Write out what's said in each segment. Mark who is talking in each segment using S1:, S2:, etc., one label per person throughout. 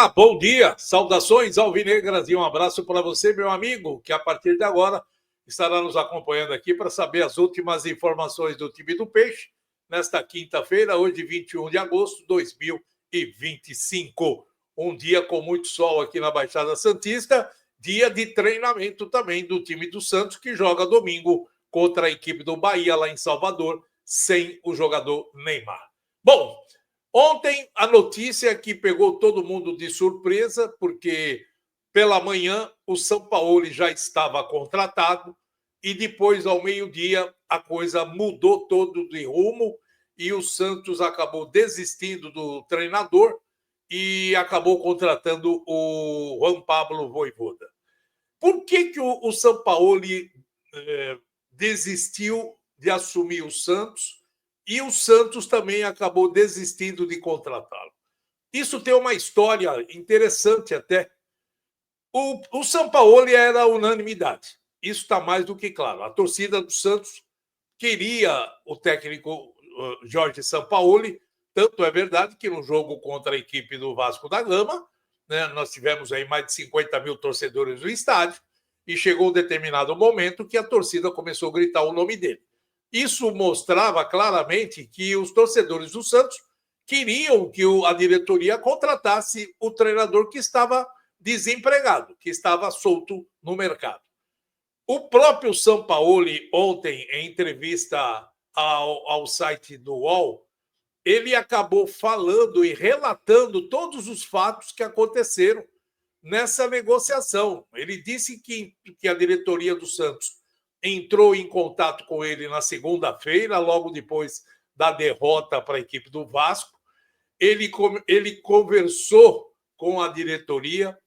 S1: Olá, bom dia, saudações alvinegras e um abraço para você, meu amigo, que a partir de agora estará nos acompanhando aqui para saber as últimas informações do time do Peixe nesta quinta-feira, hoje 21 de agosto de 2025. Um dia com muito sol aqui na Baixada Santista, dia de treinamento também do time do Santos, que joga domingo contra a equipe do Bahia lá em Salvador, sem o jogador Neymar. Bom, ontem, a notícia que pegou todo mundo de surpresa, porque pela manhã o Sampaoli já estava contratado e depois, ao meio-dia, a coisa mudou todo de rumo e o Santos acabou desistindo do treinador e acabou contratando o Juan Pablo Vojvoda. Por que o Sampaoli desistiu de assumir o Santos? E o Santos também acabou desistindo de contratá-lo. Isso tem uma história interessante até. O Sampaoli era unanimidade. Isso está mais do que claro. A torcida do Santos queria o técnico Jorge Sampaoli. Tanto é verdade que no jogo contra a equipe do Vasco da Gama, né, nós tivemos aí mais de 50 mil torcedores no estádio e chegou um determinado momento que a torcida começou a gritar o nome dele. Isso mostrava claramente que os torcedores do Santos queriam que a diretoria contratasse o treinador que estava desempregado, que estava solto no mercado. O próprio Sampaoli, ontem, em entrevista ao site do UOL, ele acabou falando e relatando todos os fatos que aconteceram nessa negociação. Ele disse que a diretoria do Santos entrou em contato com ele na segunda-feira, logo depois da derrota para a equipe do Vasco. Ele conversou com a diretoria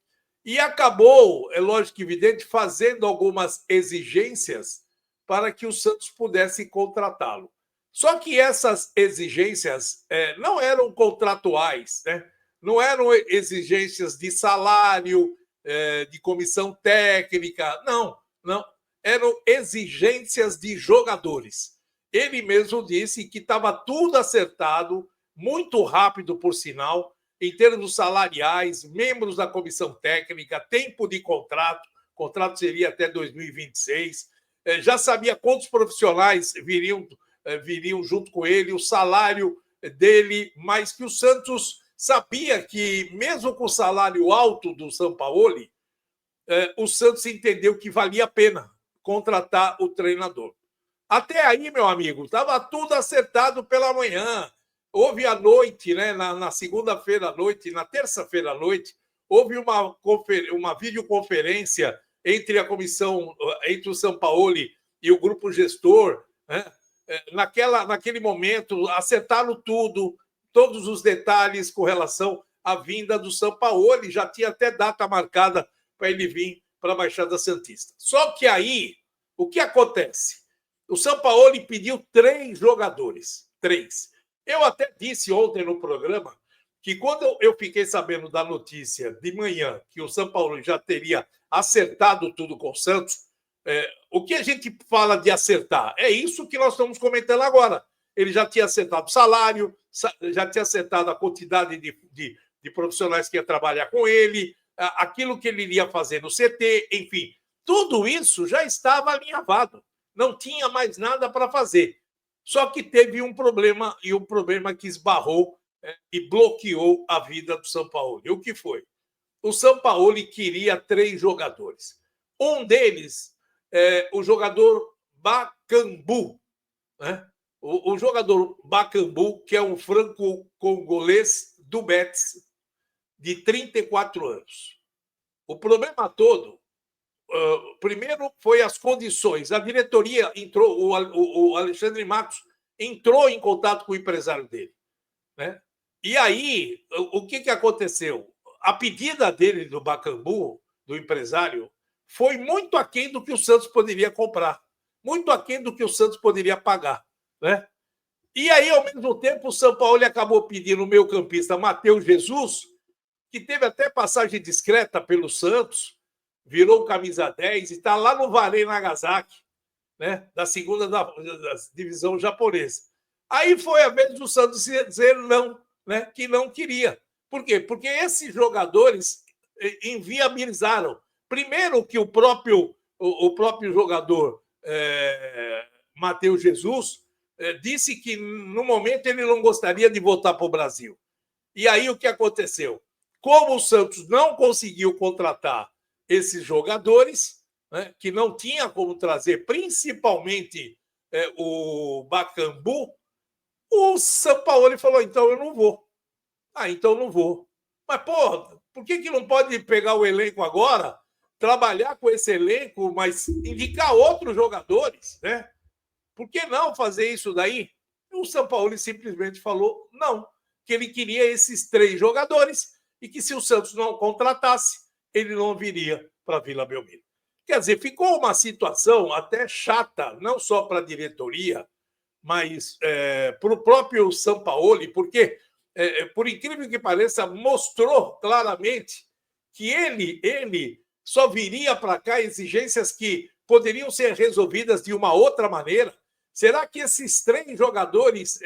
S1: e acabou, é lógico e evidente, fazendo algumas exigências para que o Santos pudesse contratá-lo. Só que essas exigências não eram contratuais, né? Não eram exigências de salário, de comissão técnica, não. Eram exigências de jogadores. Ele mesmo disse que estava tudo acertado, muito rápido, por sinal, em termos salariais, membros da comissão técnica, tempo de contrato, o contrato seria até 2026, já sabia quantos profissionais viriam junto com ele, o salário dele, mas que o Santos sabia que, mesmo com o salário alto do Sampaoli, o Santos entendeu que valia a pena contratar o treinador. Até aí, meu amigo, estava tudo acertado pela manhã. Houve à noite, né, na segunda-feira à noite, na terça-feira à noite, houve uma videoconferência entre a comissão, entre o Sampaoli e o grupo gestor, né? Naquele momento, acertaram tudo, todos os detalhes com relação à vinda do Sampaoli, já tinha até data marcada para ele vir para a Baixada Santista. Só que aí, o que acontece? O Sampaoli pediu 3 jogadores. 3. Eu até disse ontem no programa que quando eu fiquei sabendo da notícia de manhã que o Sampaoli já teria acertado tudo com o Santos, o que a gente fala de acertar? É isso que nós estamos comentando agora. Ele já tinha acertado o salário, já tinha acertado a quantidade de profissionais que ia trabalhar com ele, aquilo que ele iria fazer no CT, enfim, tudo isso já estava alinhavado. Não tinha mais nada para fazer. Só que teve um problema, e um problema que esbarrou e bloqueou a vida do Sampaoli. O que foi? O Sampaoli queria 3 jogadores. Um deles, o jogador Bakambu, né? O jogador Bakambu, que é um franco-congolês do Betis, de 34 anos. O problema todo, primeiro, foi as condições. A diretoria entrou, o Alexandre Matos entrou em contato com o empresário dele, né? E aí, o que aconteceu? A pedida dele, do Bakambu, do empresário, foi muito aquém do que o Santos poderia comprar, muito aquém do que o Santos poderia pagar, né? E aí, ao mesmo tempo, o Sampaoli acabou pedindo o meio-campista Matheus Jesus, que teve até passagem discreta pelo Santos, virou camisa 10 e está lá no Varei Nagasaki, né, da segunda da divisão japonesa. Aí foi a vez do Santos dizer não, né, que não queria, Por quê? Porque esses jogadores inviabilizaram. Primeiro que o próprio jogador Matheus Jesus disse que, no momento, ele não gostaria de voltar para o Brasil. E aí o que aconteceu? Como o Santos não conseguiu contratar esses jogadores, né, que não tinha como trazer, principalmente o Bakambu, o Sampaoli falou, então eu não vou. Então não vou. Mas, pô, por que não pode pegar o elenco agora, trabalhar com esse elenco, mas indicar outros jogadores, né? Por que não fazer isso daí? O Sampaoli simplesmente falou não, que ele queria esses 3 jogadores e que se o Santos não contratasse, ele não viria para Vila Belmiro. Quer dizer, ficou uma situação até chata, não só para a diretoria, mas para o próprio Sampaoli, porque, por incrível que pareça, mostrou claramente que ele só viria para cá exigências que poderiam ser resolvidas de uma outra maneira. Será que esses 3 jogadores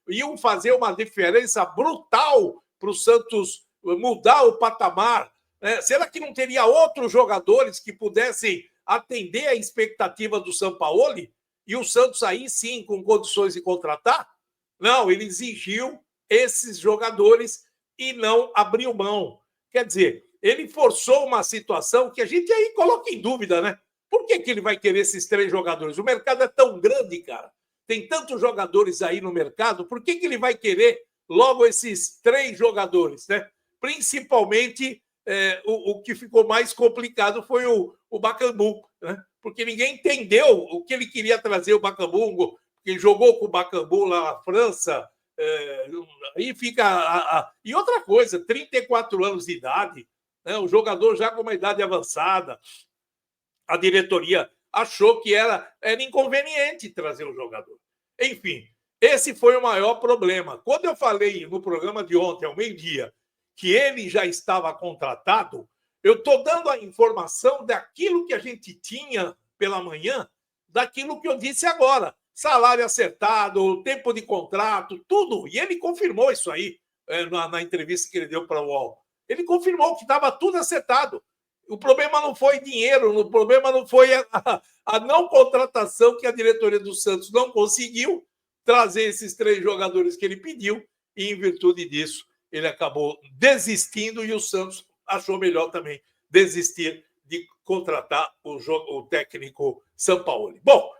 S1: iam fazer uma diferença brutal para o Santos mudar o patamar? Será que não teria outros jogadores que pudessem atender a expectativa do Sampaoli? E o Santos aí sim, com condições de contratar? Não, ele exigiu esses jogadores e não abriu mão. Quer dizer, ele forçou uma situação que a gente aí coloca em dúvida, né? Por que ele vai querer esses 3 jogadores? O mercado é tão grande, cara. Tem tantos jogadores aí no mercado, por que ele vai querer logo esses 3 jogadores, né? Principalmente, o que ficou mais complicado foi o Bakambu, né? Porque ninguém entendeu o que ele queria trazer o Bakambu, porque jogou com o Bakambu lá na França, aí fica... E outra coisa, 34 anos de idade, né? O jogador já com uma idade avançada, a diretoria achou que era inconveniente trazer o jogador. Enfim, esse foi o maior problema. Quando eu falei no programa de ontem, ao meio-dia, que ele já estava contratado, eu estou dando a informação daquilo que a gente tinha pela manhã, daquilo que eu disse agora. Salário acertado, tempo de contrato, tudo. E ele confirmou isso aí na entrevista que ele deu para o UOL. Ele confirmou que estava tudo acertado. O problema não foi dinheiro, o problema não foi a não contratação, que a diretoria do Santos não conseguiu trazer esses 3 jogadores que ele pediu, e em virtude disso ele acabou desistindo e o Santos achou melhor também desistir de contratar o técnico Sampaoli. Bom,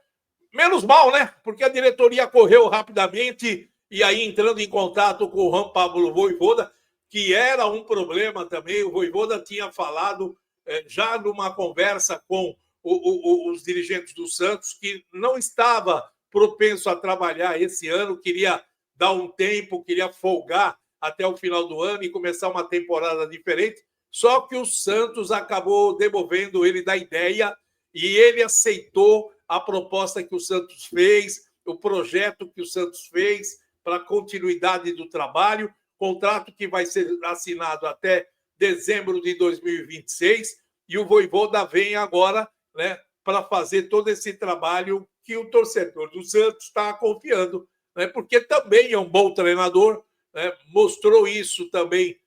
S1: menos mal, né? Porque a diretoria correu rapidamente e aí entrando em contato com o Juan Pablo Vojvoda, que era um problema também. O Vojvoda tinha falado já numa conversa com os dirigentes do Santos que não estava propenso a trabalhar esse ano, queria dar um tempo, queria folgar até o final do ano e começar uma temporada diferente. Só que o Santos acabou demovendo ele da ideia e ele aceitou a proposta que o Santos fez, o projeto que o Santos fez para a continuidade do trabalho, contrato que vai ser assinado até dezembro de 2026, e o Vojvoda vem agora, né, para fazer todo esse trabalho que o torcedor do Santos está confiando, né, porque também é um bom treinador, né, mostrou isso também.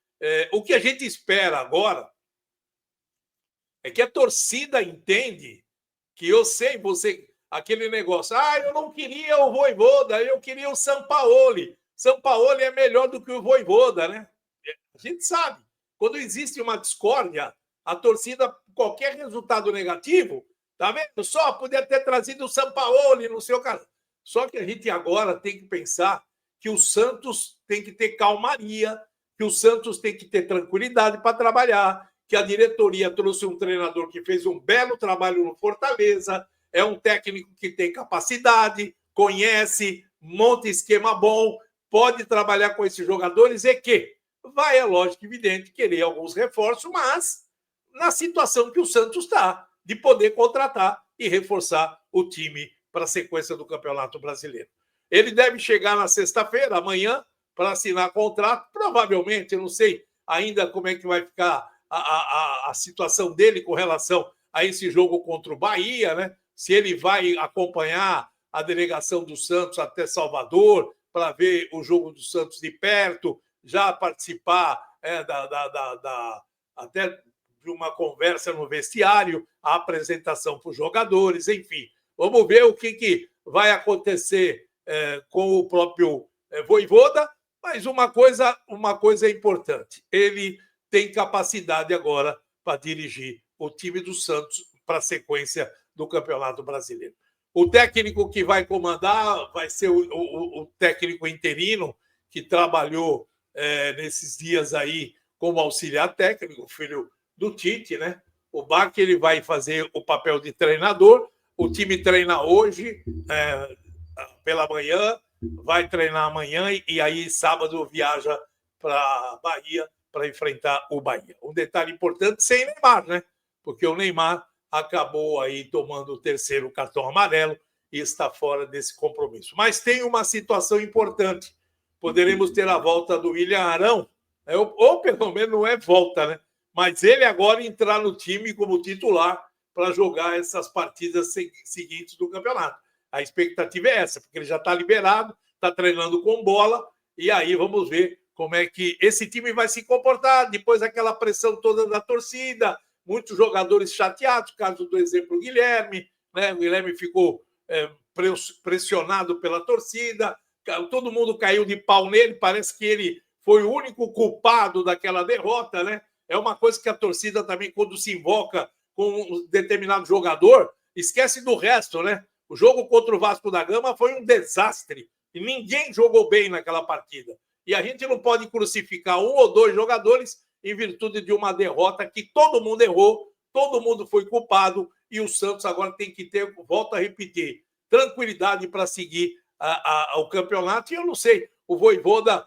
S1: O que a gente espera agora é que a torcida entende que eu sei, aquele negócio, eu não queria o Vojvoda, eu queria o Sampaoli. Sampaoli é melhor do que o Vojvoda, né? A gente sabe. Quando existe uma discórdia, a torcida, qualquer resultado negativo, tá vendo? Só podia ter trazido o Sampaoli no seu caso. Só que a gente agora tem que pensar que o Santos tem que ter calmaria, que o Santos tem que ter tranquilidade para trabalhar, que a diretoria trouxe um treinador que fez um belo trabalho no Fortaleza, é um técnico que tem capacidade, conhece, monta esquema bom, pode trabalhar com esses jogadores e que vai, é lógico, evidente, querer alguns reforços, mas na situação que o Santos está, de poder contratar e reforçar o time para a sequência do Campeonato Brasileiro. Ele deve chegar na sexta-feira, amanhã, para assinar contrato, provavelmente, eu não sei ainda como é que vai ficar a situação dele com relação a esse jogo contra o Bahia, né? Se ele vai acompanhar a delegação do Santos até Salvador para ver o jogo do Santos de perto, já participar até de uma conversa no vestiário, a apresentação para os jogadores, enfim. Vamos ver o que vai acontecer com o próprio Vojvoda, mas uma coisa é importante, ele tem capacidade agora para dirigir o time do Santos para a sequência do Campeonato Brasileiro. O técnico que vai comandar vai ser o técnico interino que trabalhou nesses dias aí como auxiliar técnico, filho do Tite, né? O Bach, ele vai fazer o papel de treinador. O time treina hoje pela manhã, vai treinar amanhã e aí sábado viaja para Bahia para enfrentar o Bahia. Um detalhe importante, sem Neymar, né? Porque o Neymar acabou aí tomando o terceiro cartão amarelo e está fora desse compromisso. Mas tem uma situação importante. Poderemos ter a volta do William Arão, ou pelo menos não é volta, né? Mas ele agora entrar no time como titular para jogar essas partidas seguintes do campeonato. A expectativa é essa, porque ele já está liberado, está treinando com bola, e aí vamos ver como é que esse time vai se comportar, depois daquela pressão toda da torcida, muitos jogadores chateados, caso do exemplo Guilherme, né? O Guilherme ficou pressionado pela torcida, todo mundo caiu de pau nele, parece que ele foi o único culpado daquela derrota, né? É uma coisa que a torcida também, quando se invoca com um determinado jogador, esquece do resto, né? O jogo contra o Vasco da Gama foi um desastre e ninguém jogou bem naquela partida. E a gente não pode crucificar um ou dois jogadores em virtude de uma derrota que todo mundo errou, todo mundo foi culpado e o Santos agora tem que ter, volto a repetir, tranquilidade para seguir o campeonato. E eu não sei, o Vojvoda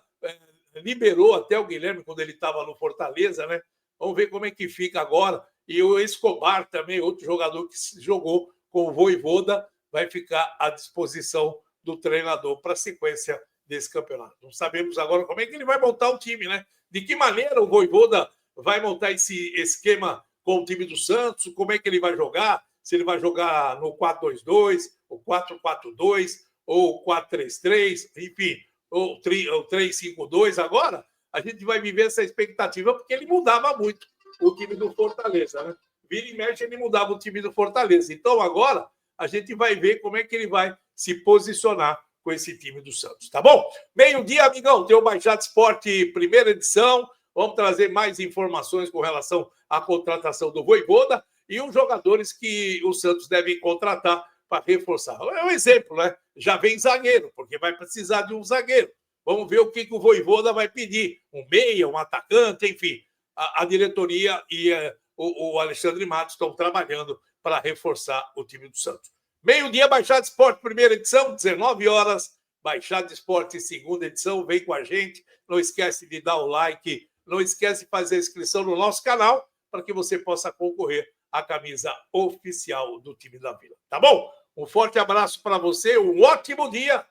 S1: liberou até o Guilherme quando ele estava no Fortaleza, né? Vamos ver como é que fica agora. E o Escobar também, outro jogador que jogou com o Vojvoda, vai ficar à disposição do treinador para a sequência desse campeonato. Não sabemos agora como é que ele vai montar o time, né? De que maneira o Vojvoda vai montar esse esquema com o time do Santos, como é que ele vai jogar, se ele vai jogar no 4-2-2, o 4-4-2, ou 4-3-3, enfim, ou 3-5-2. Agora, a gente vai viver essa expectativa, porque ele mudava muito o time do Fortaleza, né? Vira e mexe, ele mudava o time do Fortaleza. Então, agora, a gente vai ver como é que ele vai se posicionar com esse time do Santos, tá bom? Meio-dia, amigão, tem o Baixada Esporte, primeira edição. Vamos trazer mais informações com relação à contratação do Vojvoda e os jogadores que o Santos deve contratar para reforçar. É um exemplo, né? Já vem zagueiro, porque vai precisar de um zagueiro. Vamos ver o que o Vojvoda vai pedir. Um meia, um atacante, enfim. A diretoria e o Alexandre Matos estão trabalhando para reforçar o time do Santos. Meio-dia, Baixada Esporte, primeira edição, 19 horas. Baixada Esporte, segunda edição. Vem com a gente. Não esquece de dar o like. Não esquece de fazer a inscrição no nosso canal para que você possa concorrer à camisa oficial do time da Vila. Tá bom? Um forte abraço para você, um ótimo dia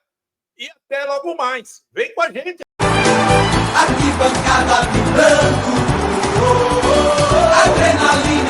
S1: e até logo mais. Vem com a gente.
S2: Arquibancada vibrando, adrenalina.